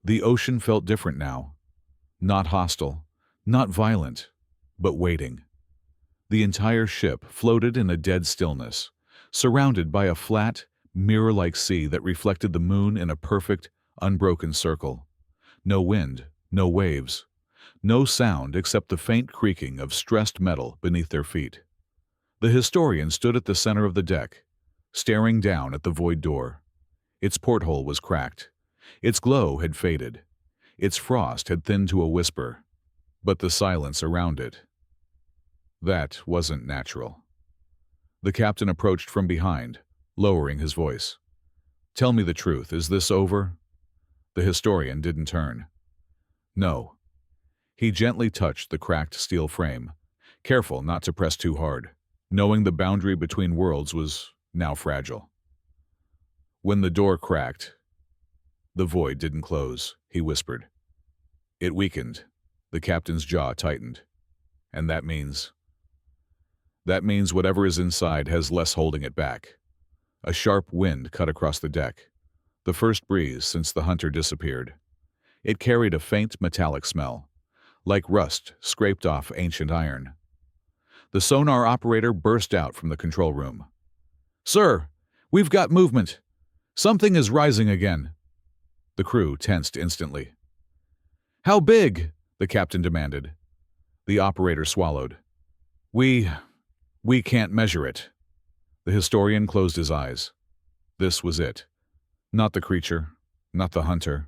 The ocean felt different now. Not hostile, not violent, but waiting. The entire ship floated in a dead stillness, surrounded by a flat, mirror-like sea that reflected the moon in a perfect, unbroken circle. No wind, no waves, no sound except the faint creaking of stressed metal beneath their feet. The historian stood at the center of the deck, staring down at the void door. Its porthole was cracked. Its glow had faded. Its frost had thinned to a whisper. But the silence around it, that wasn't natural. The captain approached from behind, lowering his voice. "Tell me the truth, is this over?" The historian didn't turn. "No." He gently touched the cracked steel frame, careful not to press too hard, knowing the boundary between worlds was now fragile. When the door cracked, the void didn't close, he whispered. It weakened. The captain's jaw tightened. And that means whatever is inside has less holding it back. A sharp wind cut across the deck, the first breeze since the hunter disappeared. It carried a faint metallic smell, like rust scraped off ancient iron. The sonar operator burst out from the control room. "Sir, we've got movement. Something is rising again." The crew tensed instantly. "How big?" the captain demanded. The operator swallowed. We can't measure it." The historian closed his eyes. This was it. Not the creature, not the hunter,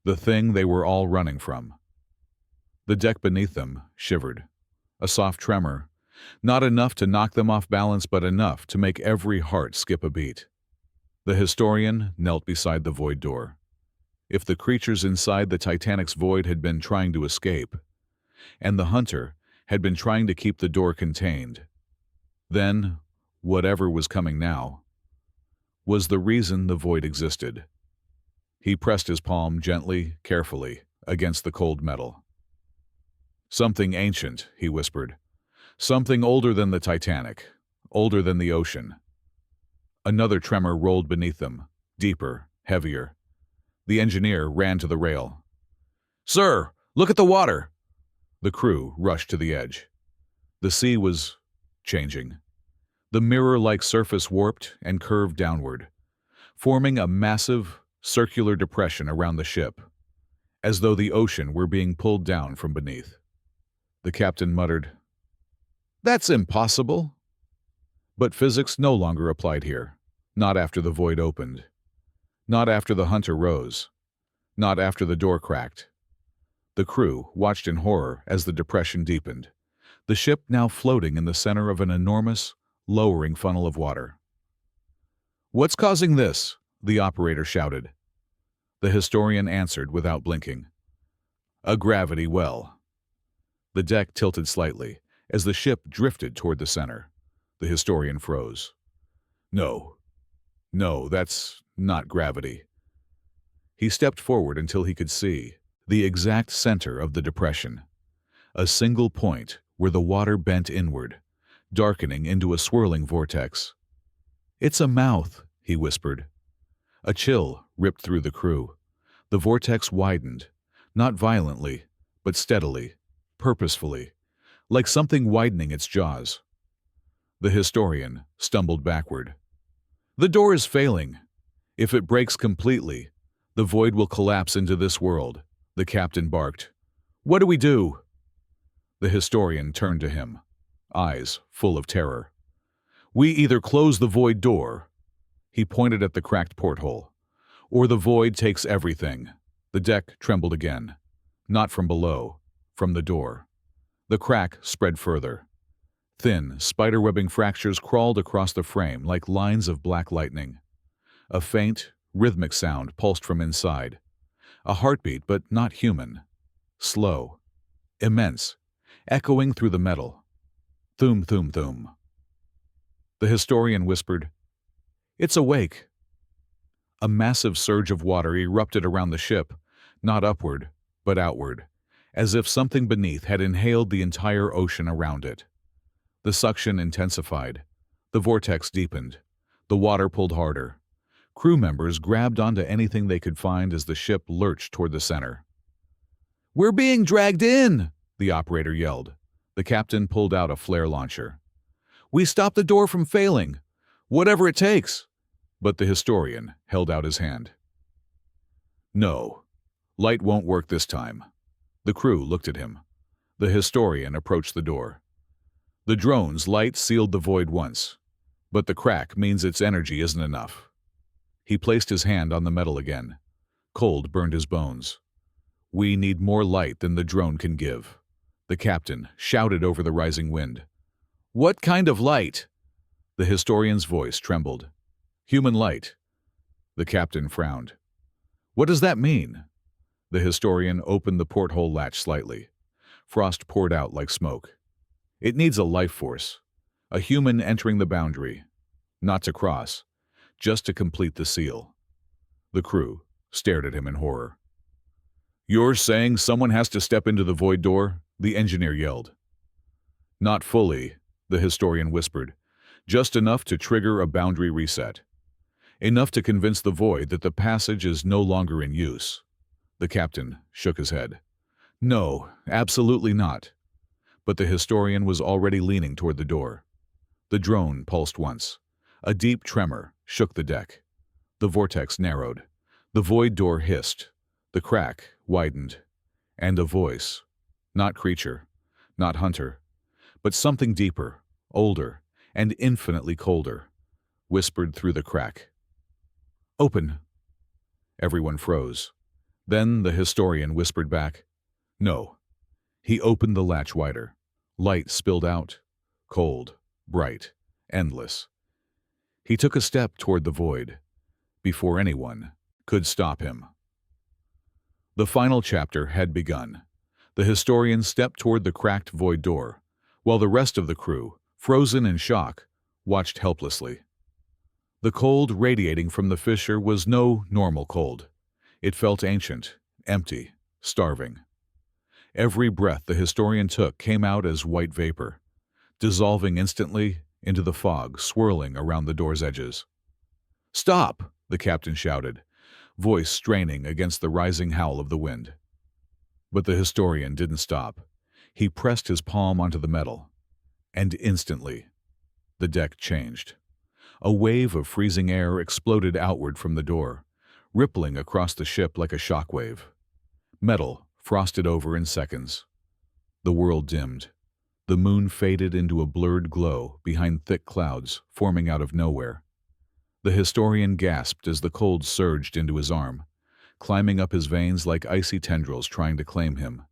the thing they were all running from. The deck beneath them shivered. A soft tremor, not enough to knock them off balance, but enough to make every heart skip a beat. The historian knelt beside the void door. If the creatures inside the Titanic's void had been trying to escape, and the hunter had been trying to keep the door contained, then, whatever was coming now, was the reason the void existed. He pressed his palm gently, carefully, against the cold metal. "Something ancient," he whispered. "Something older than the Titanic, older than the ocean." Another tremor rolled beneath them, deeper, heavier. The engineer ran to the rail. "Sir, look at the water!" The crew rushed to the edge. The sea was changing. The mirror-like surface warped and curved downward, forming a massive, circular depression around the ship, as though the ocean were being pulled down from beneath. The captain muttered, "That's impossible." But physics no longer applied here, not after the void opened. Not after the hunter rose. Not after the door cracked. The crew watched in horror as the depression deepened, the ship now floating in the center of an enormous, lowering funnel of water. "What's causing this?" the operator shouted. The historian answered without blinking. "A gravity well." The deck tilted slightly as the ship drifted toward the center. The historian froze. No, that's not gravity." He stepped forward until he could see the exact center of the depression, a single point where the water bent inward, darkening into a swirling vortex. "It's a mouth," he whispered. A chill ripped through the crew. The vortex widened, not violently, but steadily, purposefully, like something widening its jaws. The historian stumbled backward. "The door is failing. If it breaks completely, the void will collapse into this world," the captain barked. "What do we do?" The historian turned to him, eyes full of terror. "We either close the void door," he pointed at the cracked porthole, "or the void takes everything." The deck trembled again, not from below, from the door. The crack spread further. Thin, spiderwebbing fractures crawled across the frame like lines of black lightning. A faint, rhythmic sound pulsed from inside. A heartbeat, but not human. Slow. Immense. Echoing through the metal. Thum, thum, thum. The historian whispered, "It's awake." A massive surge of water erupted around the ship, not upward, but outward, as if something beneath had inhaled the entire ocean around it. The suction intensified. The vortex deepened. The water pulled harder. Crew members grabbed onto anything they could find as the ship lurched toward the center. "We're being dragged in!" the operator yelled. The captain pulled out a flare launcher. "We stopped the door from failing. Whatever it takes." But the historian held out his hand. "No, light won't work this time." The crew looked at him. The historian approached the door. "The drone's light sealed the void once, but the crack means its energy isn't enough." He placed his hand on the metal again. Cold burned his bones. "We need more light than the drone can give." The captain shouted over the rising wind. "What kind of light?" The historian's voice trembled. "Human light." The captain frowned. "What does that mean?" The historian opened the porthole latch slightly. Frost poured out like smoke. "It needs a life force, a human entering the boundary, not to cross, just to complete the seal." The crew stared at him in horror. "You're saying someone has to step into the void door?" the engineer yelled. "Not fully," the historian whispered. "Just enough to trigger a boundary reset. Enough to convince the void that the passage is no longer in use." The captain shook his head. "No, absolutely not." But the historian was already leaning toward the door. The drone pulsed once. A deep tremor shook the deck. The vortex narrowed. The void door hissed. The crack widened. And a voice, not creature, not hunter, but something deeper, older, and infinitely colder, whispered through the crack. "Open." Everyone froze. Then the historian whispered back, "No." He opened the latch wider. Light spilled out, cold, bright, endless. He took a step toward the void, before anyone could stop him. The final chapter had begun. The historian stepped toward the cracked void door, while the rest of the crew, frozen in shock, watched helplessly. The cold radiating from the fissure was no normal cold. It felt ancient, empty, starving. Every breath the historian took came out as white vapor, dissolving instantly into the fog swirling around the door's edges. "Stop!" the captain shouted, voice straining against the rising howl of the wind. But the historian didn't stop. He pressed his palm onto the metal, and instantly, the deck changed. A wave of freezing air exploded outward from the door, rippling across the ship like a shockwave. Metal frosted over in seconds. The world dimmed. The moon faded into a blurred glow behind thick clouds forming out of nowhere. The historian gasped as the cold surged into his arm, climbing up his veins like icy tendrils trying to claim him.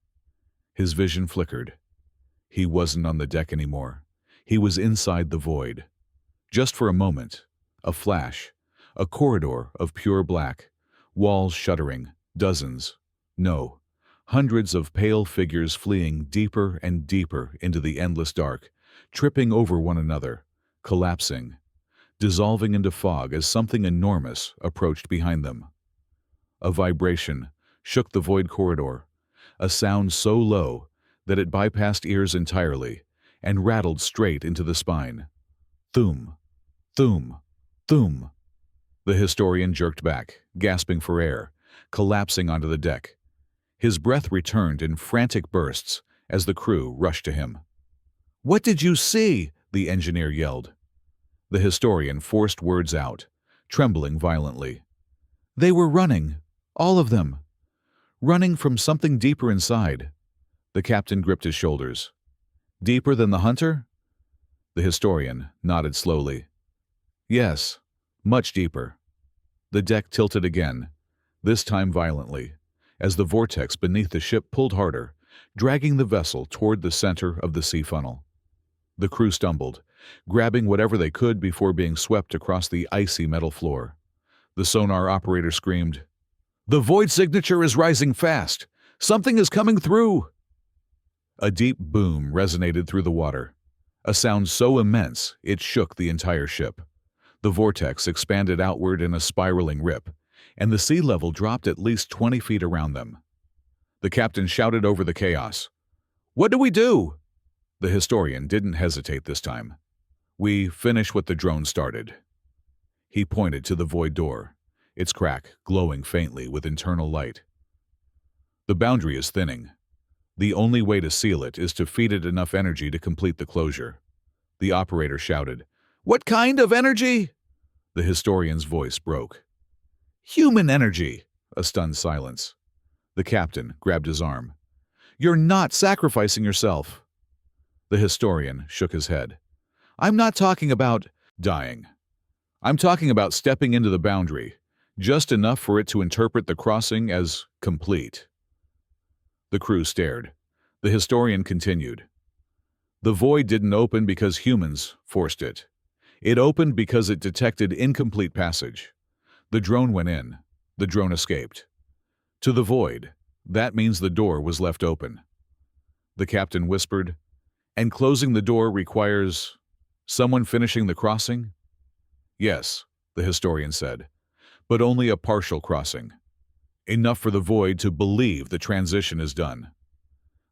His vision flickered. He wasn't on the deck anymore. He was inside the void. Just for a moment, a flash, a corridor of pure black, walls shuddering, dozens, no, hundreds of pale figures fleeing deeper and deeper into the endless dark, tripping over one another, collapsing, dissolving into fog as something enormous approached behind them. A vibration shook the void corridor, a sound so low that it bypassed ears entirely and rattled straight into the spine. Thum, thum, thum. The historian jerked back, gasping for air, collapsing onto the deck. His breath returned in frantic bursts as the crew rushed to him. "What did you see?" the engineer yelled. The historian forced words out, trembling violently. "They were running, all of them. Running from something deeper inside." The captain gripped his shoulders. "Deeper than the hunter?" The historian nodded slowly. "Yes, much deeper." The deck tilted again, this time violently, as the vortex beneath the ship pulled harder, dragging the vessel toward the center of the sea funnel. The crew stumbled, grabbing whatever they could before being swept across the icy metal floor. The sonar operator screamed, "The void signature is rising fast! Something is coming through!" A deep boom resonated through the water, a sound so immense it shook the entire ship. The vortex expanded outward in a spiraling rip, and the sea level dropped at least 20 feet around them. The captain shouted over the chaos, "What do we do?" The historian didn't hesitate this time. "We finish what the drone started." He pointed to the void door. its crack glowing faintly with internal light. The boundary is thinning. The only way to seal it is to feed it enough energy to complete the closure. The operator shouted, "What kind of energy?" The historian's voice broke. "Human energy!" A stunned silence. The captain grabbed his arm. "You're not sacrificing yourself." The historian shook his head. "I'm not talking about dying. I'm talking about stepping into the boundary, just enough for it to interpret the crossing as complete." The crew stared. The historian continued. "The void didn't open because humans forced it. It opened because it detected incomplete passage. The drone went in. The drone escaped. To the void, that means the door was left open." The captain whispered, "And closing the door requires someone finishing the crossing?" "Yes," the historian said, "but only a partial crossing. Enough for the void to believe the transition is done."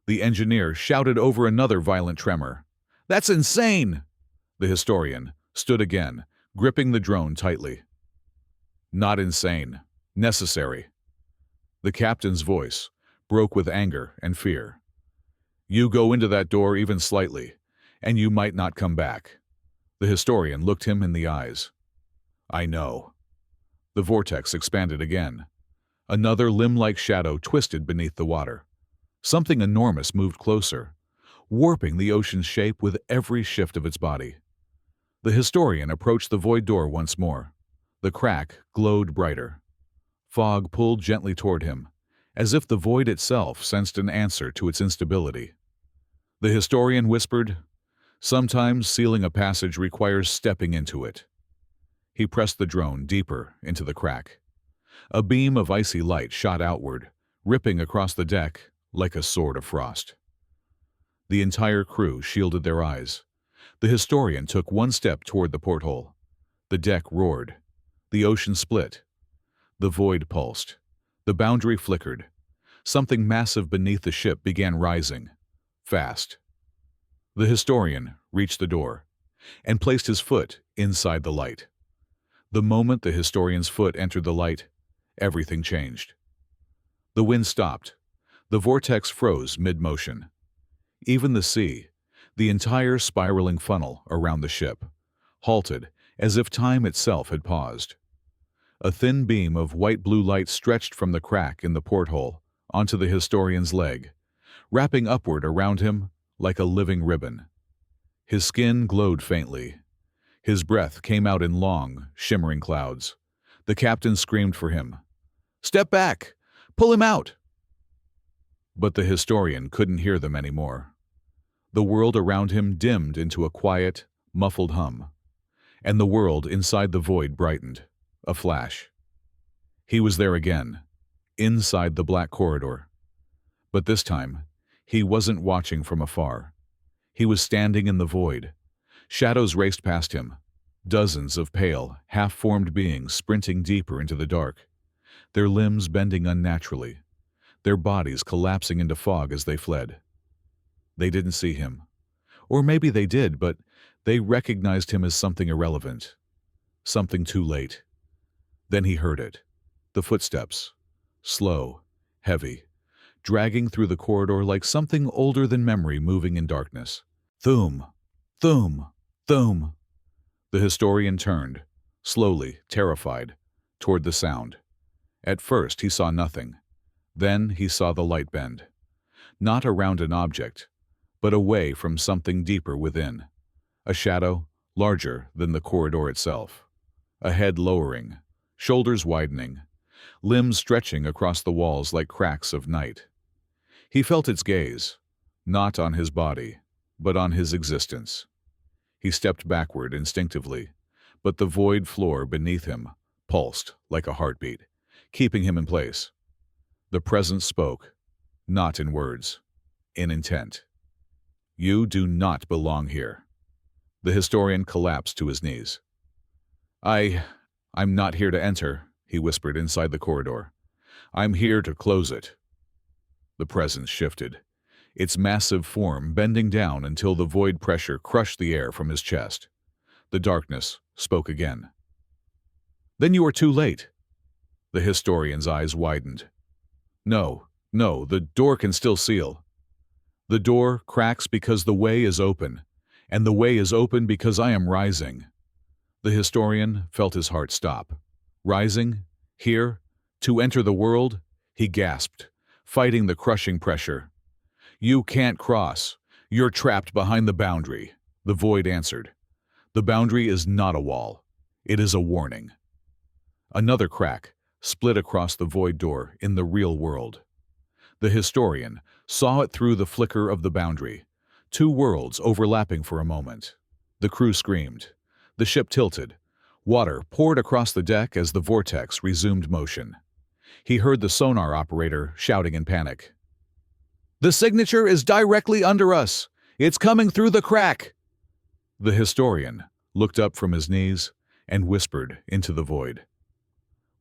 The engineer shouted over another violent tremor. "That's insane!" The historian stood again, gripping the drone tightly. "Not insane. Necessary." The captain's voice broke with anger and fear. "You go into that door even slightly, and you might not come back." The historian looked him in the eyes. "I know." The vortex expanded again. Another limb-like shadow twisted beneath the water. Something enormous moved closer, warping the ocean's shape with every shift of its body. The historian approached the void door once more. The crack glowed brighter. Fog pulled gently toward him, as if the void itself sensed an answer to its instability. The historian whispered, "Sometimes sealing a passage requires stepping into it." He pressed the drone deeper into the crack. A beam of icy light shot outward, ripping across the deck like a sword of frost. The entire crew shielded their eyes. The historian took one step toward the porthole. The deck roared. The ocean split. The void pulsed. The boundary flickered. Something massive beneath the ship began rising. Fast. The historian reached the door and placed his foot inside the light. The moment the historian's foot entered the light, everything changed. The wind stopped. The vortex froze mid-motion. Even the sea, the entire spiraling funnel around the ship, halted as if time itself had paused. A thin beam of white-blue light stretched from the crack in the porthole onto the historian's leg, wrapping upward around him like a living ribbon. His skin glowed faintly. His breath came out in long, shimmering clouds. The captain screamed for him. "Step back! Pull him out!" But the historian couldn't hear them anymore. The world around him dimmed into a quiet, muffled hum, and the world inside the void brightened. A flash. He was there again, inside the black corridor. But this time, he wasn't watching from afar. He was standing in the void. Shadows raced past him, dozens of pale, half-formed beings sprinting deeper into the dark, their limbs bending unnaturally, their bodies collapsing into fog as they fled. They didn't see him. Or maybe they did, but they recognized him as something irrelevant, something too late. Then he heard it. The footsteps. Slow, heavy, dragging through the corridor like something older than memory moving in darkness. Thum! Thum! Thum! The historian turned, slowly, terrified, toward the sound. At first he saw nothing. Then he saw the light bend. Not around an object, but away from something deeper within. A shadow, larger than the corridor itself. A head lowering, shoulders widening, limbs stretching across the walls like cracks of night. He felt its gaze, not on his body, but on his existence. He stepped backward instinctively, but the void floor beneath him pulsed like a heartbeat, keeping him in place. The presence spoke, not in words, in intent. "You do not belong here." The historian collapsed to his knees. I'm not here to enter," he whispered inside the corridor. "I'm here to close it." The presence shifted, its massive form bending down until the void pressure crushed the air from his chest. The darkness spoke again. "Then you are too late." The historian's eyes widened. No, no, the door can still seal. The door cracks because the way is open, and the way is open because I am rising. The historian felt his heart stop. Rising? Here? To enter the world? He gasped, fighting the crushing pressure. You can't cross. You're trapped behind the boundary, the void answered. The boundary is not a wall. It is a warning. Another crack split across the void door in the real world. The historian saw it through the flicker of the boundary, two worlds overlapping for a moment. The crew screamed. The ship tilted. Water poured across the deck as the vortex resumed motion. He heard the sonar operator shouting in panic. The signature is directly under us. It's coming through the crack. The historian looked up from his knees and whispered into the void.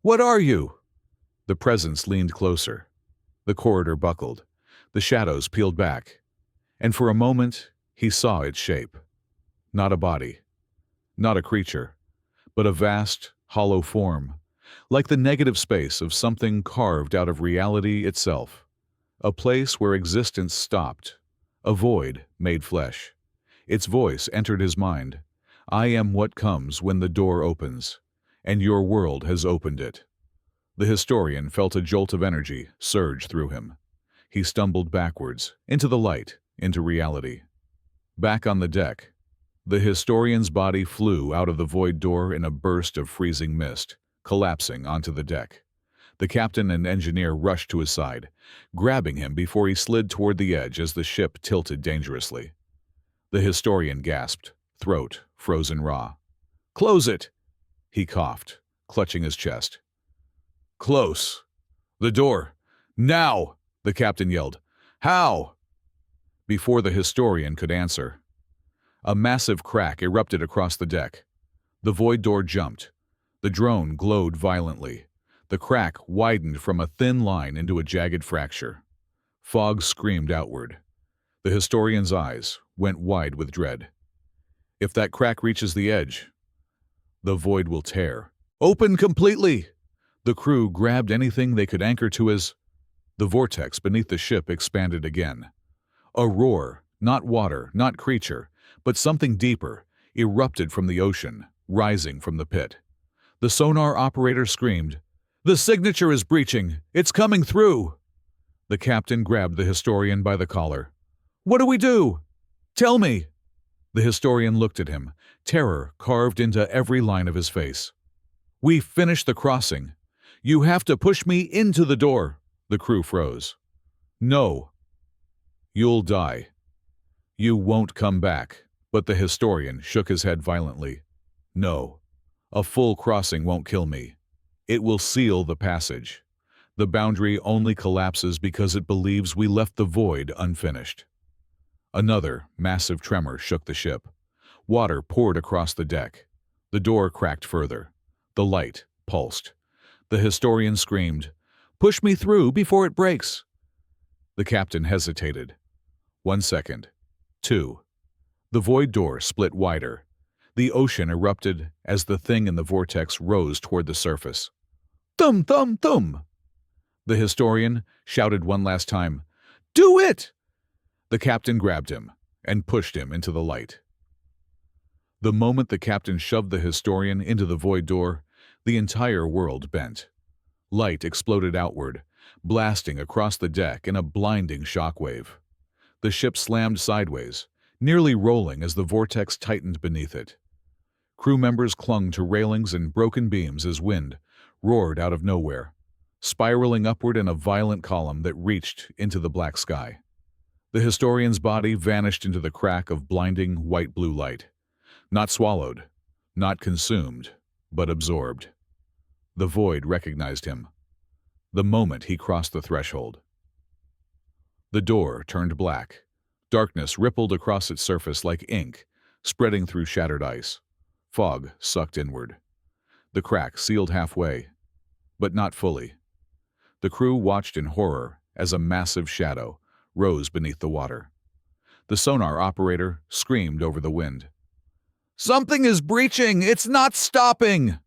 What are you? The presence leaned closer. The corridor buckled. The shadows peeled back. And for a moment, he saw its shape. Not a body. Not a creature. But a vast, hollow form, like the negative space of something carved out of reality itself. A place where existence stopped. A void made flesh. Its voice entered his mind. I am what comes when the door opens, and your world has opened it. The historian felt a jolt of energy surge through him. He stumbled backwards, into the light, into reality. Back on the deck, the historian's body flew out of the void door in a burst of freezing mist, collapsing onto the deck. The captain and engineer rushed to his side, grabbing him before he slid toward the edge as the ship tilted dangerously. The historian gasped, throat frozen raw. Close it! He coughed, clutching his chest. Close! The door! Now! The captain yelled. How? Before the historian could answer, a massive crack erupted across the deck. The void door jumped. The drone glowed violently. The crack widened from a thin line into a jagged fracture. Fog screamed outward. The historian's eyes went wide with dread. If that crack reaches the edge, the void will tear. Open completely! The crew grabbed anything they could anchor to as... The vortex beneath the ship expanded again. A roar, not water, not creature, but something deeper, erupted from the ocean, rising from the pit. The sonar operator screamed, The signature is breaching! It's coming through! The captain grabbed the historian by the collar. What do we do? Tell me! The historian looked at him, terror carved into every line of his face. We finished the crossing. You have to push me into the door. The crew froze. No. You'll die. You won't come back. But the historian shook his head violently. No. A full crossing won't kill me. It will seal the passage. The boundary only collapses because it believes we left the void unfinished. Another massive tremor shook the ship. Water poured across the deck. The door cracked further. The light pulsed. The historian screamed, Push me through before it breaks. The captain hesitated. 1 second. 2. The void door split wider. The ocean erupted as the thing in the vortex rose toward the surface. Thum, thum, thum! The historian shouted one last time, Do it! The captain grabbed him and pushed him into the light. The moment the captain shoved the historian into the void door, the entire world bent. Light exploded outward, blasting across the deck in a blinding shockwave. The ship slammed sideways, nearly rolling as the vortex tightened beneath it. Crew members clung to railings and broken beams as wind roared out of nowhere, spiraling upward in a violent column that reached into the black sky. The historian's body vanished into the crack of blinding white-blue light. Not swallowed, not consumed, but absorbed. The void recognized him. The moment he crossed the threshold. The door turned black. Darkness rippled across its surface like ink, spreading through shattered ice. Fog sucked inward. The crack sealed halfway, but not fully. The crew watched in horror as a massive shadow rose beneath the water. The sonar operator screamed over the wind. Something is breaching! It's not stopping!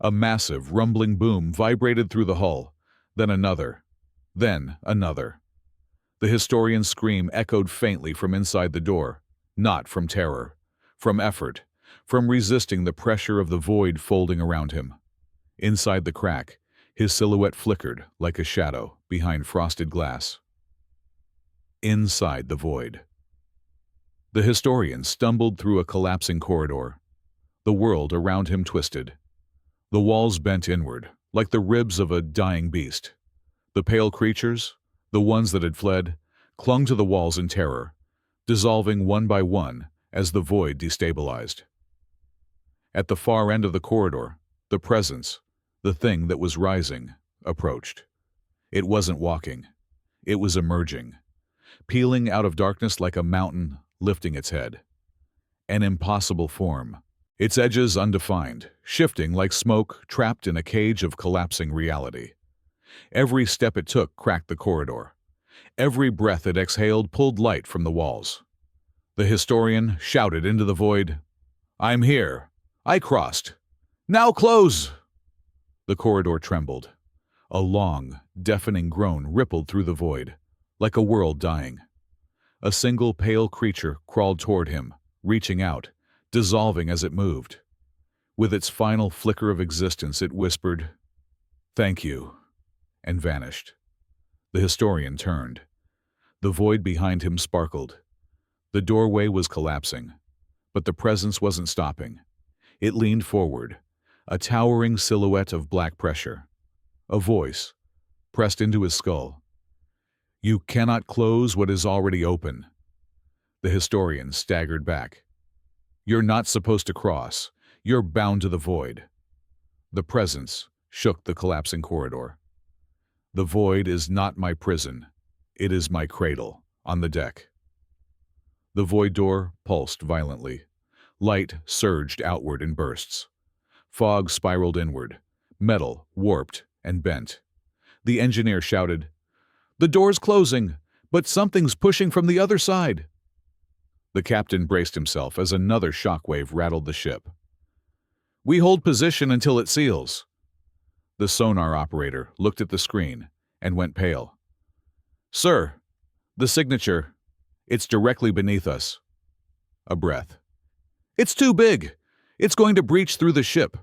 A massive, rumbling boom vibrated through the hull, then another, then another. The historian's scream echoed faintly from inside the door, not from terror, from effort, from resisting the pressure of the void folding around him. Inside the crack, his silhouette flickered like a shadow behind frosted glass. Inside the void. The historian stumbled through a collapsing corridor. The world around him twisted. The walls bent inward, like the ribs of a dying beast. The pale creatures, the ones that had fled, clung to the walls in terror, dissolving one by one as the void destabilized. At the far end of the corridor, the presence, the thing that was rising, approached. It wasn't walking. It was emerging, peeling out of darkness like a mountain lifting its head. An impossible form, its edges undefined, shifting like smoke trapped in a cage of collapsing reality. Every step it took cracked the corridor. Every breath it exhaled pulled light from the walls. The historian shouted into the void, "I'm here. I crossed. Now close!" The corridor trembled. A long, deafening groan rippled through the void, like a world dying. A single pale creature crawled toward him, reaching out, dissolving as it moved. With its final flicker of existence, it whispered, "Thank you," and vanished. The historian turned. The void behind him sparkled. The doorway was collapsing, but the presence wasn't stopping. It leaned forward, a towering silhouette of black pressure. A voice, pressed into his skull. "You cannot close what is already open." The historian staggered back. "You're not supposed to cross. You're bound to the void." The presence shook the collapsing corridor. "The void is not my prison. It is my cradle, on the deck." The void door pulsed violently. Light surged outward in bursts. Fog spiraled inward. Metal warped and bent. The engineer shouted, "The door's closing, but something's pushing from the other side." The captain braced himself as another shockwave rattled the ship. "We hold position until it seals." The sonar operator looked at the screen and went pale. "Sir, the signature, it's directly beneath us." A breath. "It's too big. It's going to breach through the ship."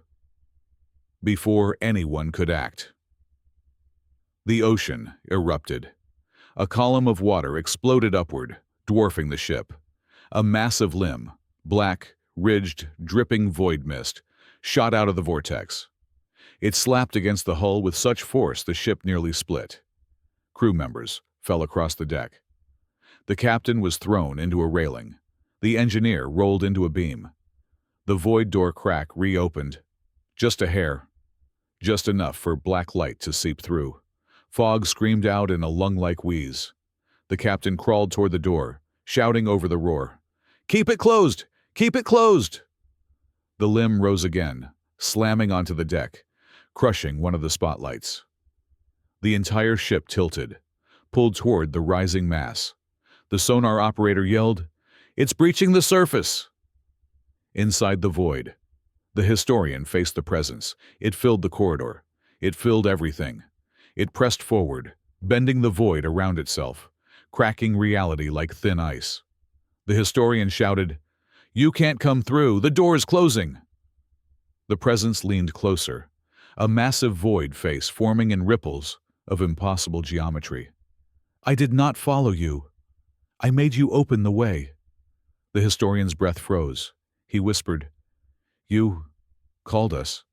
Before anyone could act, the ocean erupted. A column of water exploded upward, dwarfing the ship. A massive limb, black, ridged, dripping void mist, shot out of the vortex. It slapped against the hull with such force the ship nearly split. Crew members fell across the deck. The captain was thrown into a railing. The engineer rolled into a beam. The void door crack reopened. Just a hair. Just enough for black light to seep through. Fog screamed out in a lung-like wheeze. The captain crawled toward the door, shouting over the roar, "Keep it closed! Keep it closed!" The limb rose again, slamming onto the deck, crushing one of the spotlights. The entire ship tilted, pulled toward the rising mass. The sonar operator yelled, "It's breaching the surface!" Inside the void, the historian faced the presence. It filled the corridor. It filled everything. It pressed forward, bending the void around itself, cracking reality like thin ice. The historian shouted, "You can't come through! The door's closing!" The presence leaned closer, a massive void face forming in ripples of impossible geometry. "I did not follow you. I made you open the way." The historian's breath froze. He whispered, "You called us.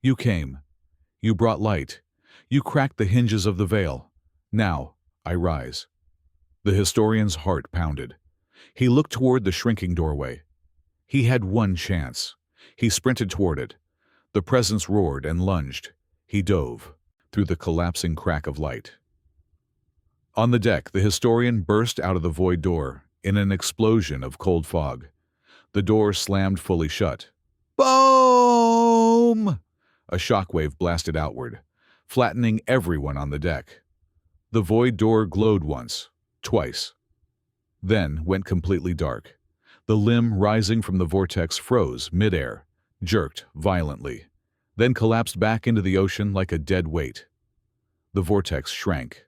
You came. You brought light. You cracked the hinges of the veil. Now I rise." The historian's heart pounded. He looked toward the shrinking doorway. He had one chance. He sprinted toward it. The presence roared and lunged. He dove through the collapsing crack of light. On the deck, the historian burst out of the void door in an explosion of cold fog. The door slammed fully shut. Boom! A shockwave blasted outward, flattening everyone on the deck. The void door glowed once, twice, then went completely dark. The limb rising from the vortex froze midair, jerked violently. then collapsed back into the ocean like a dead weight. The vortex shrank.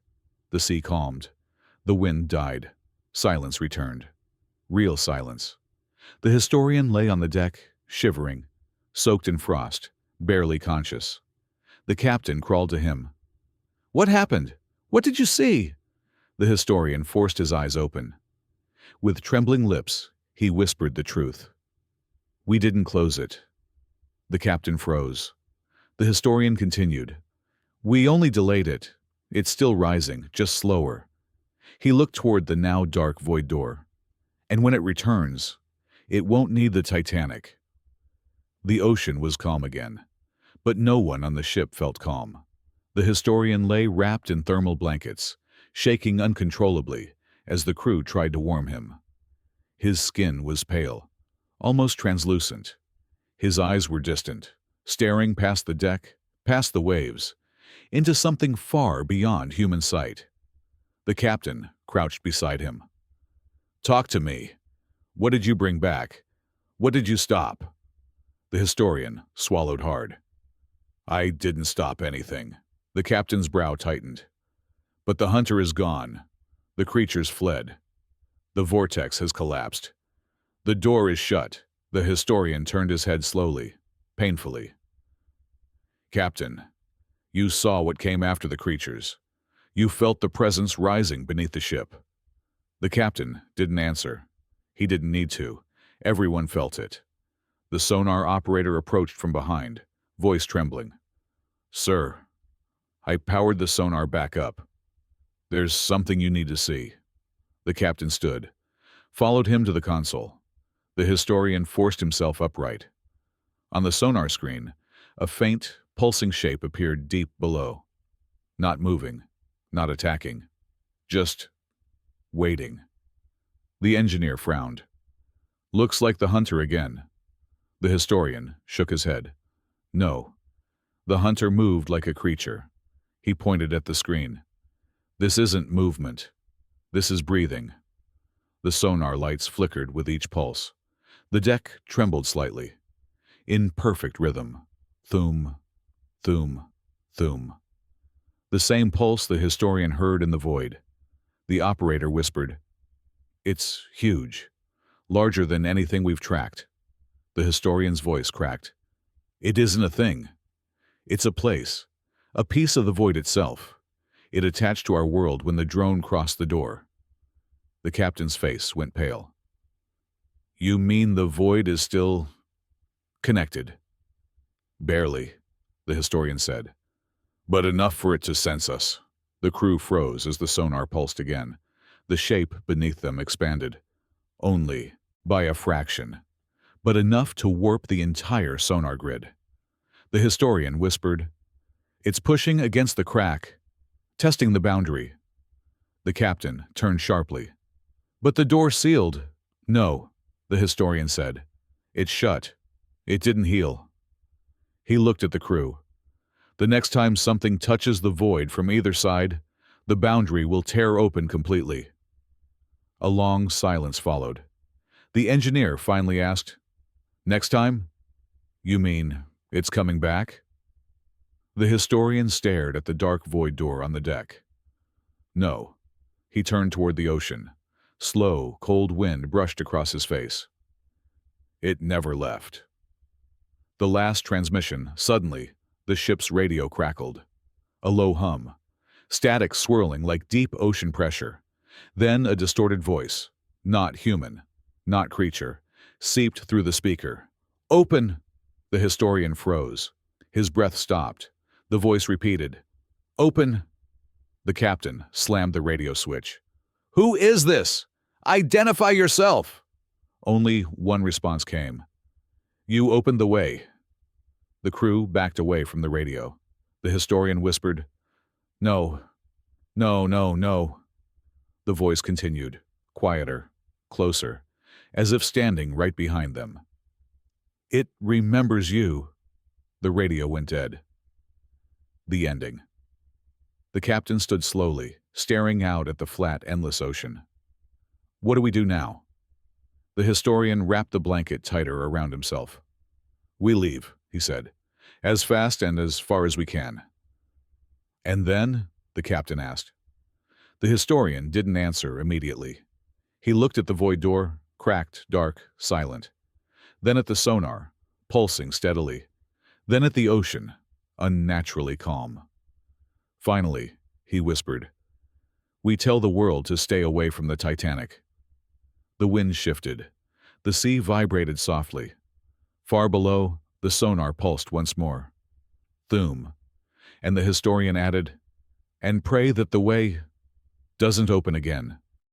The sea calmed. The wind died. Silence returned. Real silence. The historian lay on the deck, shivering, soaked in frost, barely conscious. The captain crawled to him. "What happened? What did you see?" The historian forced his eyes open. With trembling lips, he whispered the truth. "We didn't close it." The captain froze. The historian continued. "We only delayed it. It's still rising, just slower." He looked toward the now dark void door. "And when it returns, it won't need the Titanic." The ocean was calm again, but no one on the ship felt calm. The historian lay wrapped in thermal blankets, shaking uncontrollably as the crew tried to warm him. His skin was pale, almost translucent. His eyes were distant, staring past the deck, past the waves, into something far beyond human sight. The captain crouched beside him. "Talk to me. What did you bring back? What did you stop?" The historian swallowed hard. "I didn't stop anything." The captain's brow tightened. "But the hunter is gone. The creatures fled. The vortex has collapsed. The door is shut." The historian turned his head slowly, painfully. "Captain, you saw what came after the creatures. You felt the presence rising beneath the ship." The captain didn't answer. He didn't need to. Everyone felt it. The sonar operator approached from behind, voice trembling. "Sir, I powered the sonar back up. There's something you need to see." The captain stood, followed him to the console. The historian forced himself upright. On the sonar screen, a faint, pulsing shape appeared deep below. Not moving, not attacking, just waiting. The engineer frowned. "Looks like the hunter again." The historian shook his head. "No. The hunter moved like a creature." He pointed at the screen. "This isn't movement. This is breathing." The sonar lights flickered with each pulse. The deck trembled slightly. In perfect rhythm. Thum, thum, thum. The same pulse the historian heard in the void. The operator whispered, "It's huge. Larger than anything we've tracked." The historian's voice cracked. "It isn't a thing. It's a place. A piece of the void itself. It attached to our world when the drone crossed the door." The captain's face went pale. "You mean the void is still connected?" "Barely," the historian said. "But enough for it to sense us." The crew froze as the sonar pulsed again. The shape beneath them expanded. Only by a fraction, but enough to warp the entire sonar grid. The historian whispered, "It's pushing against the crack, testing the boundary." The captain turned sharply. "But the door sealed." "No," the historian said. "It's shut. It didn't heal." He looked at the crew. "The next time something touches the void from either side, the boundary will tear open completely." A long silence followed. The engineer finally asked, "Next time? You mean it's coming back?" The historian stared at the dark void door on the deck. "No." He turned toward the ocean. Slow, cold wind brushed across his face. "It never left." The last transmission, suddenly, the ship's radio crackled. A low hum. Static swirling like deep ocean pressure. Then a distorted voice, not human, not creature, seeped through the speaker. "Open!" The historian froze. His breath stopped. The voice repeated, "Open!" The captain slammed the radio switch. "Who is this? Identify yourself!" Only one response came. "You opened the way." The crew backed away from the radio. The historian whispered, "No, no, no, no." The voice continued, quieter, closer, as if standing right behind them. "It remembers you." The radio went dead. The ending. The captain stood slowly, staring out at the flat, endless ocean. "What do we do now?" The historian wrapped the blanket tighter around himself. "We leave," he said. As fast and as far as we can. And then? The captain asked. The historian didn't answer immediately. He looked at the void door, cracked, dark, silent. Then at the sonar, pulsing steadily. Then at the ocean, unnaturally calm. Finally, he whispered, "We tell the world to stay away from the Titanic." The wind shifted. The sea vibrated softly. Far below, the sonar pulsed once more. Thoom. And the historian added, "And pray that the way doesn't open again."